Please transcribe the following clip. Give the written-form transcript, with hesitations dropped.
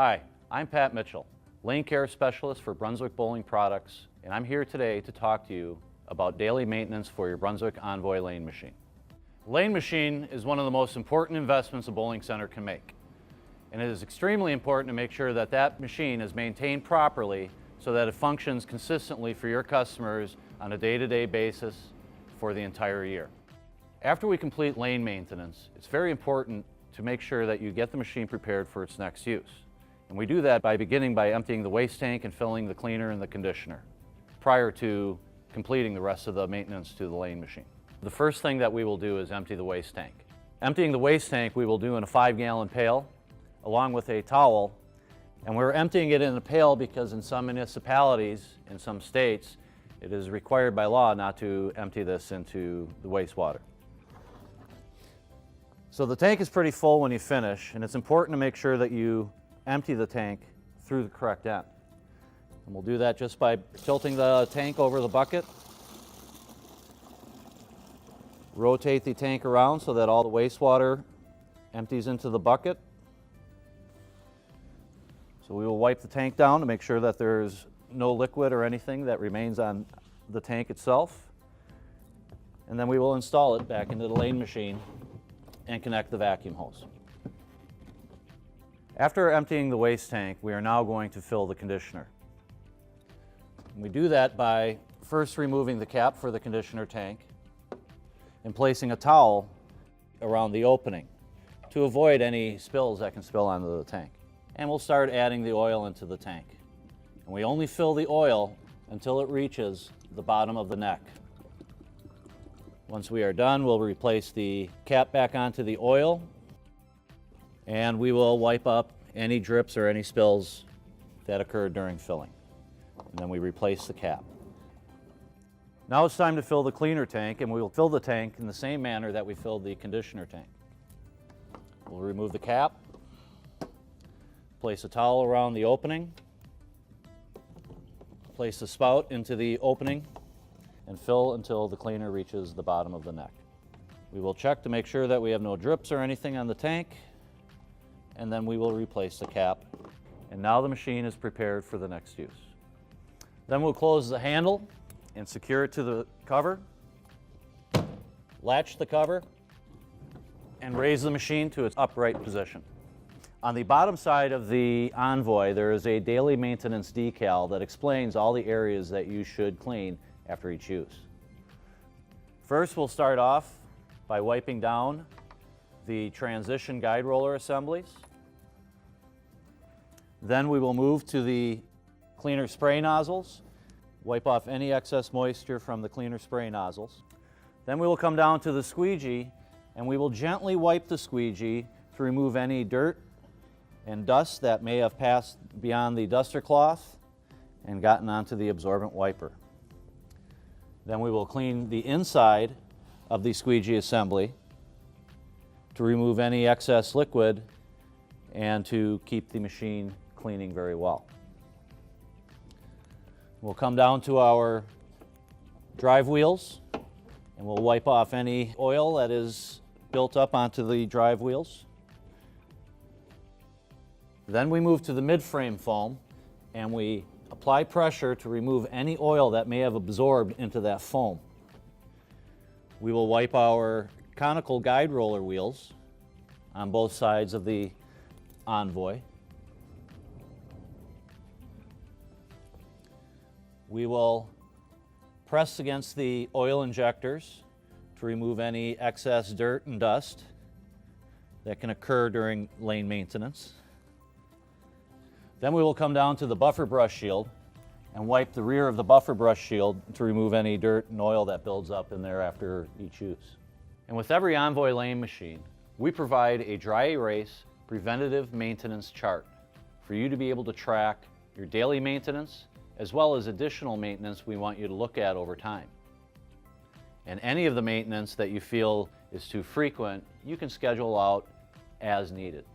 Hi, I'm Pat Mitchell, lane care specialist for Brunswick Bowling Products, and I'm here today to talk to you about daily maintenance for your Brunswick Envoy lane machine. Lane machine is one of the most important investments a bowling center can make, and it is extremely important to make sure that that machine is maintained properly so that it functions consistently for your customers on a day-to-day basis for the entire year. After we complete lane maintenance, it's very important to make sure that you get the machine prepared for its next use. And we do that by beginning by emptying the waste tank and filling the cleaner and the conditioner prior to completing the rest of the maintenance to the lane machine. The first thing that we will do is empty the waste tank. Emptying the waste tank we will do in a 5-gallon pail along with a towel. And we're emptying it in a pail because in some municipalities, in some states, it is required by law not to empty this into the wastewater. So the tank is pretty full when you finish, and it's important to make sure that you empty the tank through the correct end. And we'll do that just by tilting the tank over the bucket. Rotate the tank around so that all the wastewater empties into the bucket. So we will wipe the tank down to make sure that there's no liquid or anything that remains on the tank itself. And then we will install it back into the lane machine and connect the vacuum hose. After emptying the waste tank, we are now going to fill the conditioner. And we do that by first removing the cap for the conditioner tank and placing a towel around the opening to avoid any spills that can spill onto the tank. And we'll start adding the oil into the tank. And we only fill the oil until it reaches the bottom of the neck. Once we are done, we'll replace the cap back onto the oil, and we will wipe up any drips or any spills that occurred during filling. And then we replace the cap. Now it's time to fill the cleaner tank, and we will fill the tank in the same manner that we filled the conditioner tank. We'll remove the cap, place a towel around the opening, place the spout into the opening, and fill until the cleaner reaches the bottom of the neck. We will check to make sure that we have no drips or anything on the tank, and then we will replace the cap. And now the machine is prepared for the next use. Then we'll close the handle and secure it to the cover, latch the cover, and raise the machine to its upright position. On the bottom side of the Envoy, there is a daily maintenance decal that explains all the areas that you should clean after each use. First, we'll start off by wiping down the transition guide roller assemblies. Then we will move to the cleaner spray nozzles, wipe off any excess moisture from the cleaner spray nozzles. Then we will come down to the squeegee, and we will gently wipe the squeegee to remove any dirt and dust that may have passed beyond the duster cloth and gotten onto the absorbent wiper. Then we will clean the inside of the squeegee assembly to remove any excess liquid and to keep the machine cleaning very well. We'll come down to our drive wheels, and we'll wipe off any oil that is built up onto the drive wheels. Then we move to the mid-frame foam, and we apply pressure to remove any oil that may have absorbed into that foam. We will wipe our conical guide roller wheels on both sides of the Envoy. We will press against the oil injectors to remove any excess dirt and dust that can occur during lane maintenance. Then we will come down to the buffer brush shield and wipe the rear of the buffer brush shield to remove any dirt and oil that builds up in there after each use. And with every Envoy lane machine, we provide a dry erase preventative maintenance chart for you to be able to track your daily maintenance as well as additional maintenance we want you to look at over time. And any of the maintenance that you feel is too frequent, you can schedule out as needed.